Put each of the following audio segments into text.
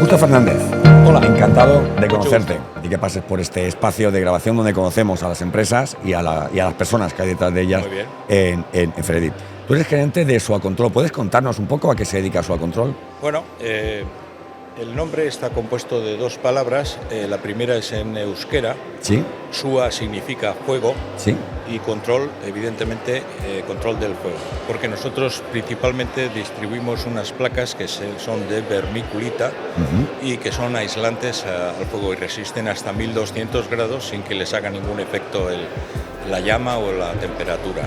Justo Fernández, Hola. encantado de conocerte y que pases por este espacio de grabación donde conocemos a las empresas y a las personas que hay detrás de ellas. Muy bien. en Fredit. Tú eres gerente de Suacontrol. ¿Puedes contarnos un poco a qué se dedica Suacontrol? Bueno, el nombre está compuesto de dos palabras. La primera es en euskera. Sí, Sua significa fuego sí, y control, evidentemente, control del fuego. Porque nosotros principalmente distribuimos unas placas que son de vermiculita y que son aislantes al fuego y resisten hasta 1200 grados sin que les haga ningún efecto la llama o la temperatura.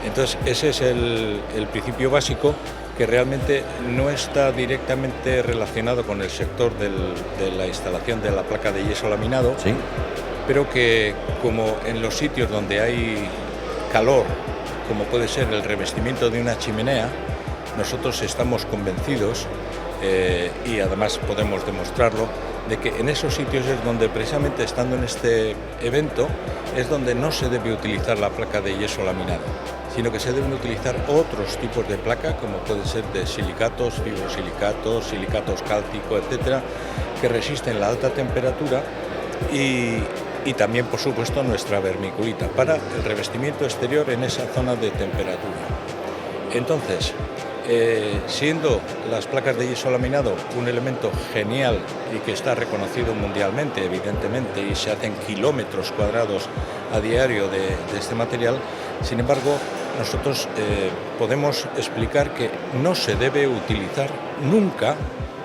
Entonces, ese es el principio básico, que realmente no está directamente relacionado con el sector de la instalación de la placa de yeso laminado, sí. pero que, como en los sitios donde hay calor, como puede ser el revestimiento de una chimenea, nosotros estamos convencidos, y además podemos demostrarlo, de que en esos sitios es donde, precisamente estando en este evento, es donde no se debe utilizar la placa de yeso laminado, sino que se deben utilizar otros tipos de placa, como pueden ser de silicatos, fibrosilicatos, silicatos cálcicos, etcétera, que resisten la alta temperatura y también, por supuesto, nuestra vermiculita para el revestimiento exterior en esa zona de temperatura. Entonces, siendo las placas de yeso laminado un elemento genial y que está reconocido mundialmente, evidentemente, y se hacen kilómetros cuadrados a diario de este material, sin embargo, nosotros podemos explicar que no se debe utilizar nunca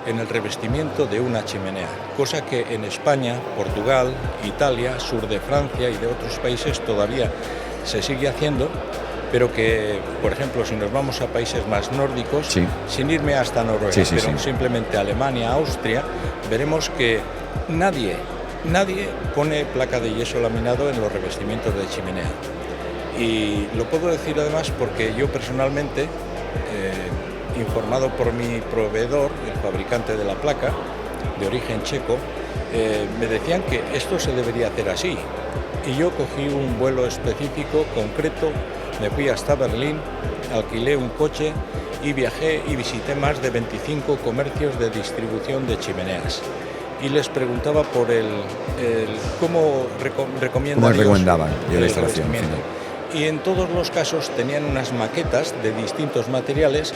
en el revestimiento de una chimenea, cosa que en España, Portugal, Italia, sur de Francia y de otros países todavía se sigue haciendo, pero que, por ejemplo, si nos vamos a países más nórdicos, Sí. sin irme hasta Noruega, pero simplemente Alemania, Austria, veremos que nadie pone placa de yeso laminado en los revestimientos de chimenea. Y lo puedo decir además porque yo personalmente, informado por mi proveedor, el fabricante de la placa, de origen checo, me decían que esto se debería hacer así. Y yo cogí un vuelo específico, concreto, me fui hasta Berlín, alquilé un coche y viajé y visité más de 25 comercios de distribución de chimeneas. Y les preguntaba por cómo recomendaban la instalación. Y en todos los casos tenían unas maquetas de distintos materiales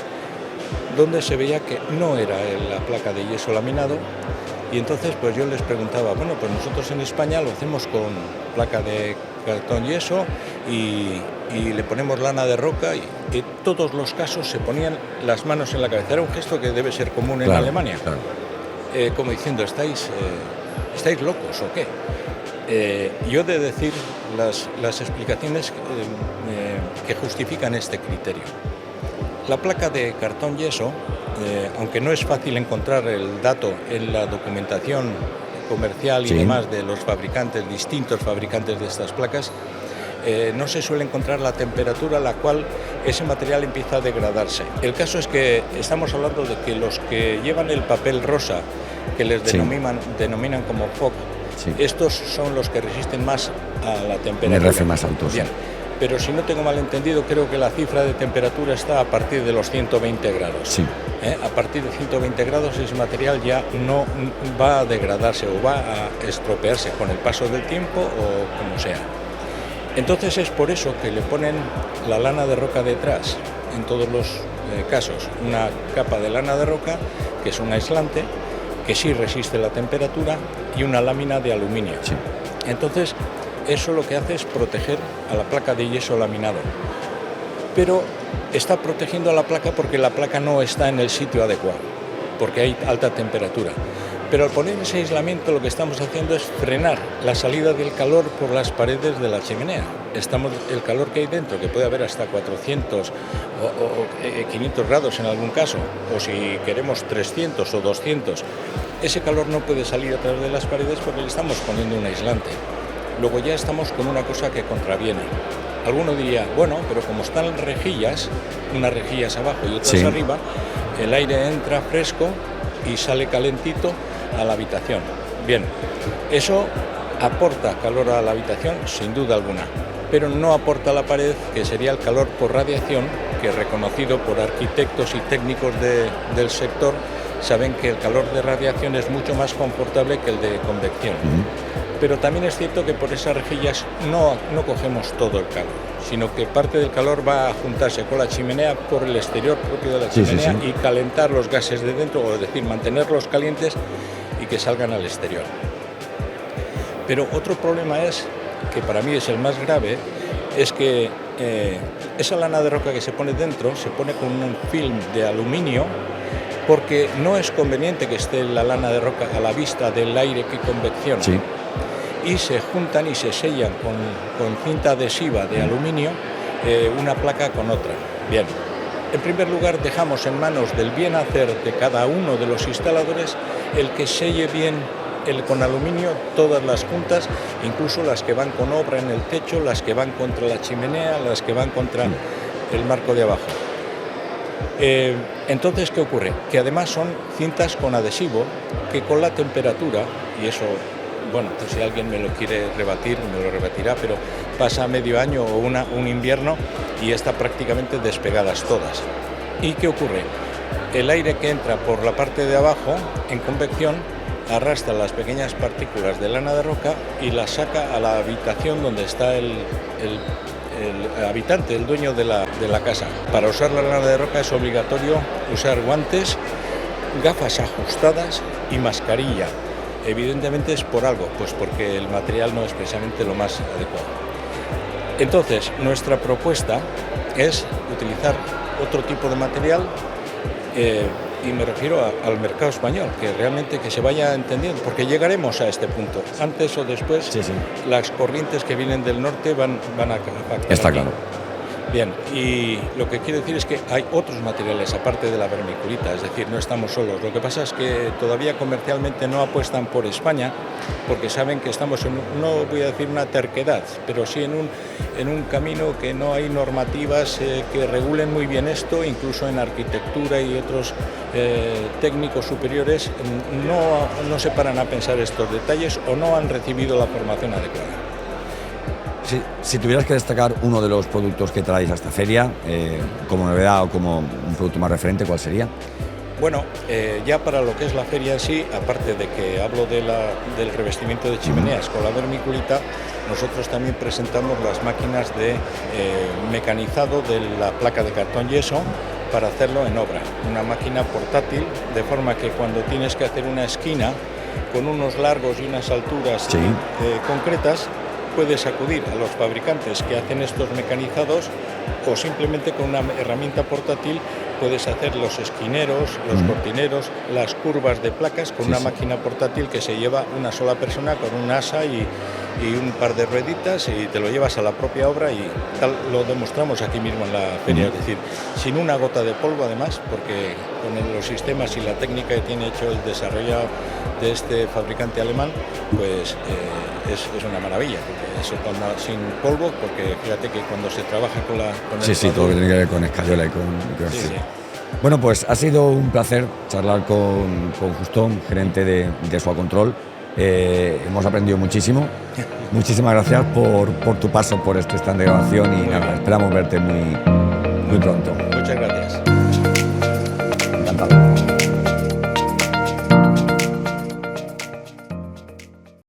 donde se veía que no era la placa de yeso laminado, y entonces pues yo les preguntaba, bueno, pues nosotros en España lo hacemos con placa de cartón yeso y le ponemos lana de roca, y en todos los casos se ponían las manos en la cabeza. Era un gesto que debe ser común en Alemania. Claro. Como diciendo, ¿estáis locos o qué? Yo he de decir las explicaciones que justifican este criterio. La placa de cartón yeso, aunque no es fácil encontrar el dato en la documentación comercial y demás de los fabricantes, distintos fabricantes de estas placas, no se suele encontrar la temperatura a la cual ese material empieza a degradarse. El caso es que estamos hablando de que los que llevan el papel rosa, que les denominan como FOC, estos son los que resisten más a la temperatura. RF más altos. Bien. Pero si no tengo mal entendido, creo que la cifra de temperatura está a partir de los 120 grados. Sí. A partir de 120 grados ese material ya no va a degradarse o va a estropearse con el paso del tiempo o como sea. Entonces es por eso que le ponen la lana de roca detrás, en todos los casos, una capa de lana de roca que es un aislante, que sí resiste la temperatura, y una lámina de aluminio. Sí. Entonces, eso lo que hace es proteger a la placa de yeso laminado. Pero está protegiendo a la placa porque la placa no está en el sitio adecuado, porque hay alta temperatura. Pero al poner ese aislamiento lo que estamos haciendo es frenar la salida del calor por las paredes de la chimenea. El calor que hay dentro, que puede haber hasta 400 o 500 grados en algún caso, o si queremos 300 o 200, ese calor no puede salir a través de las paredes porque le estamos poniendo un aislante. Luego ya estamos con una cosa que contraviene. Alguno diría, bueno, pero como están rejillas, unas rejillas abajo y otras arriba, el aire entra fresco y sale calentito a la habitación. Bien, eso aporta calor a la habitación sin duda alguna, pero no aporta a la pared, que sería el calor por radiación, que reconocido por arquitectos y técnicos del sector saben que el calor de radiación es mucho más confortable que el de convección. Pero también es cierto que por esas rejillas no cogemos todo el calor, sino que parte del calor va a juntarse con la chimenea por el exterior propio de la chimenea y calentar los gases de dentro, o es decir, mantenerlos calientes y que salgan al exterior. Pero otro problema es, que para mí es el más grave, es que esa lana de roca que se pone dentro se pone con un film de aluminio, porque no es conveniente que esté la lana de roca a la vista del aire que convecciona. Sí. Y se juntan y se sellan con cinta adhesiva de aluminio una placa con otra. Bien, en primer lugar dejamos en manos del bien hacer de cada uno de los instaladores el que selle bien con aluminio todas las juntas, incluso las que van con obra en el techo, las que van contra la chimenea, las que van contra el marco de abajo. Entonces, ¿qué ocurre? Que además son cintas con adhesivo que con la temperatura, y eso, bueno, pues si alguien me lo quiere rebatir, me lo rebatirá, pero pasa medio año o un invierno y está prácticamente despegadas todas. ¿Y qué ocurre? El aire que entra por la parte de abajo, en convección, arrastra las pequeñas partículas de lana de roca y las saca a la habitación donde está el habitante, el dueño de la casa. Para usar la lana de roca es obligatorio usar guantes, gafas ajustadas y mascarilla. Evidentemente es por algo, pues porque el material no es precisamente lo más adecuado. Entonces, nuestra propuesta es utilizar otro tipo de material, y me refiero al mercado español, que realmente que se vaya entendiendo, porque llegaremos a este punto. Antes o después, las corrientes que vienen del norte van a impactar. Está aquí. claro. Bien, y lo que quiero decir es que hay otros materiales aparte de la vermiculita, es decir, no estamos solos. Lo que pasa es que todavía comercialmente no apuestan por España, porque saben que estamos en, no voy a decir una terquedad, pero sí en un camino que no hay normativas que regulen muy bien esto, incluso en arquitectura y otros técnicos superiores no se paran a pensar estos detalles o no han recibido la formación adecuada. Si tuvieras que destacar uno de los productos que traéis a esta feria, como novedad o como un producto más referente, ¿cuál sería? Bueno, ya para lo que es la feria en sí, aparte de que hablo del revestimiento de chimeneas con la vermiculita, nosotros también presentamos las máquinas de mecanizado de la placa de cartón yeso para hacerlo en obra. Una máquina portátil, de forma que cuando tienes que hacer una esquina con unos largos y unas alturas concretas, puedes acudir a los fabricantes que hacen estos mecanizados, o simplemente con una herramienta portátil puedes hacer los esquineros, los cortineros, las curvas de placas con una máquina portátil que se lleva una sola persona con un asa y un par de rueditas, y te lo llevas a la propia obra, y tal lo demostramos aquí mismo en la feria, es decir, sin una gota de polvo además, porque con los sistemas y la técnica que tiene hecho el desarrollo de este fabricante alemán, pues es una maravilla, porque eso sin polvo, porque fíjate que cuando se trabaja con el todo lo que tiene que ver con escayola y con Bueno, pues ha sido un placer charlar con Justón, gerente de Suacontrol. Hemos aprendido muchísimo. Muchísimas gracias por tu paso por este stand de grabación y nada, esperamos verte muy pronto. Muchas gracias.